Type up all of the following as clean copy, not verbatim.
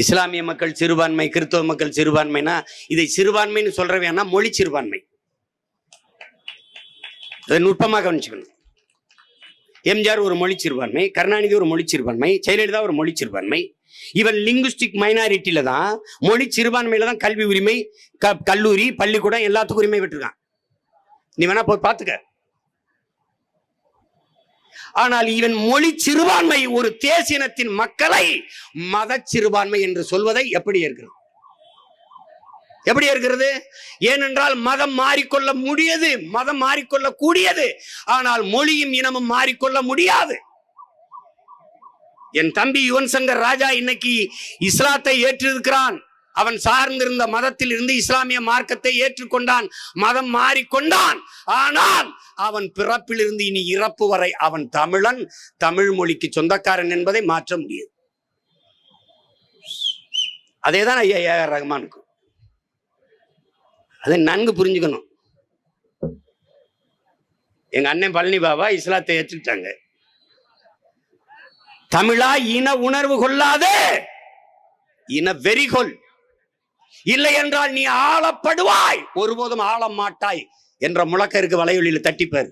இஸ்லாமிய மக்கள் சிறுபான்மை, கிறிஸ்தவ மக்கள் சிறுபான்மைனா இதை சிறுபான்மைன்னு சொல்றவேன்னா மொழி சிறுபான்மை. அதை நுட்பமாக கவனிச்சுக்கணும். எம்ஜிஆர் ஒரு மொழி சிறுபான்மை, கருணாநிதி ஒரு மொழி சிறுபான்மை, ஜெயலலிதா ஒரு மொழி சிறுபான்மை. இவன் லிங்குஸ்டிக் மைனாரிட்டியில தான், மொழி சிறுபான்மையில தான் கல்வி உரிமை, கல்லூரி, பள்ளிக்கூடம் எல்லாத்துக்கும் உரிமை விட்டுருக்கான். நீ வேணா போய் பார்த்துக்க. ஆனால் இவன் மொழி சிறுபான்மை ஒரு தேசியனத்தின் மக்களை மத சிறுபான்மை என்று சொல்வதை எப்படி இருக்கிறது? எப்படி இருக்கிறது? ஏனென்றால் மதம் மாறிக்கொள்ள முடியாது, மதம் மாறிக்கொள்ள கூடியது. ஆனால் மொழியும் இனமும் மாறிக்கொள்ள முடியாது. என் தம்பி யுவன் சங்கர் ராஜா இன்னைக்கு இஸ்லாத்தை ஏற்றிருக்கிறான். அவன் சார்ந்திருந்த மதத்தில் இருந்து இஸ்லாமிய மார்க்கத்தை ஏற்றுக்கொண்டான், மதம் மாறிக்கொண்டான். ஆனால் அவன் பிறப்பிலிருந்து இனி இறப்பு வரை அவன் தமிழன், தமிழ் மொழிக்கு சொந்தக்காரன் என்பதை மாற்ற முடியாது. அதேதான் ஐயா ஏஆர் ரஹ்மானுக்கு. அதை நன்கு புரிஞ்சுக்கணும். எங்க அண்ணன் பழனி பாபா இஸ்லாத்தை ஏற்றுக்கிட்டாங்க. தமிழா இன உணர்வு கொள்ளாதே, இன வெறிகொள், இல்லை என்றால் நீ ஆளப்படுவாய், ஒருபோதும் ஆள மாட்டாய் என்ற முழக்கருக்கு வலையொலியில் தட்டிப்பார்.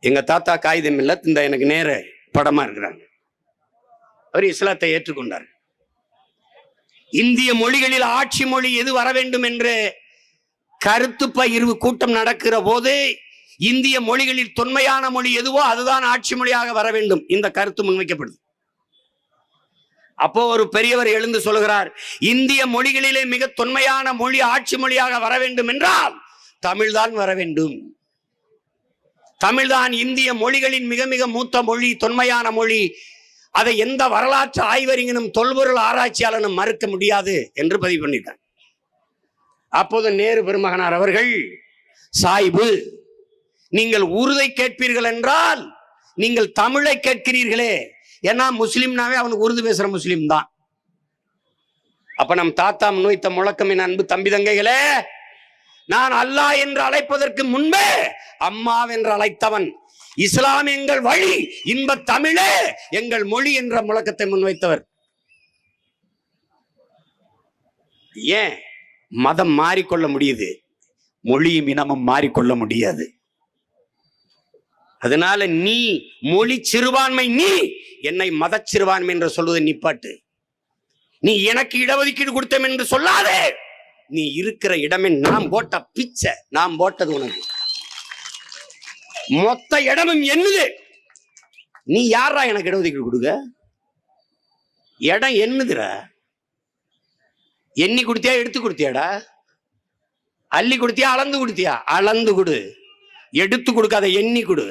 எங்க தாத்தா காகிதம் இல்ல இந்த எனக்கு நேர படமா இருக்கிறாங்க. அவர் இஸ்லாத்தை ஏற்றுக்கொண்டார். இந்திய மொழிகளில் ஆட்சி மொழி எது வர வேண்டும் என்று கருத்து பகிர்வு கூட்டம் நடக்கிற போது இந்திய மொழிகளில் தொன்மையான மொழி எதுவோ அதுதான் ஆட்சி மொழியாக வர வேண்டும். இந்த கருத்து முன்வைக்கப்படுது. அப்போ ஒரு பெரியவர் எழுந்து சொல்கிறார், இந்திய மொழிகளிலே மிக தொன்மையான மொழி ஆட்சி மொழியாக வர வேண்டும் என்றால் தமிழ்தான் வர வேண்டும். தமிழ்தான் இந்திய மொழிகளின் மிக மிக மூத்த மொழி, தொன்மையான மொழி. அதை எந்த வரலாற்று ஆய்வறிஞனும் தொல்பொருள் ஆராய்ச்சியாளனும் மறுக்க முடியாது என்று பதிவு பண்ணிட்டார். அப்போது நேரு பெருமகனார் அவர்கள், சாய்பு, நீங்கள் உருதை கேட்பீர்கள் என்றால் நீங்கள் தமிழை கேட்கிறீர்களே. ஏன்னா முஸ்லிம்னாவே அவனுக்கு உருது பேசுற முஸ்லிம் தான். அப்ப நம் தாத்தா முன்வைத்த முழக்கம், என் அன்பு தம்பி தங்கைகளே, நான் அல்லாஹ் என்று அழைப்பதற்கு முன்பே அம்மாவென்று அழைத்தவன், இஸ்லாம் எங்கள் வழி, இன்ப தமிழே எங்கள் மொழி என்ற முழக்கத்தை முன்வைத்தவர். ஏன் மதம் மாறிக்கொள்ள முடியுது, மொழியும் இனமும் மாறிக்கொள்ள முடியாது. அதனால நீ மொழி சிறுபான்மை, நீ என்னை மத சிறுபான்மை என்று சொல்வதை நிப்பாட்டு. நீ எனக்கு இடஒதுக்கீடு கொடுத்தோம் என்று சொல்லாதே. நீ இருக்கிற இடமே நாம் போட்ட பிச்சை, நாம் போட்டது உனக்கு. மொத்த இடமும் என்னது? நீ யாரா எனக்கு இடஒதுக்கீடு கொடுக்க? இடம் என்னதுடா? எண்ணி கொடுத்தியா, எடுத்து கொடுத்தியாடா? அள்ளி கொடுத்தியா, அளந்து கொடுத்தியா? அளந்து கொடு, எடுத்து கொடுக்காத, எண்ணி கொடு.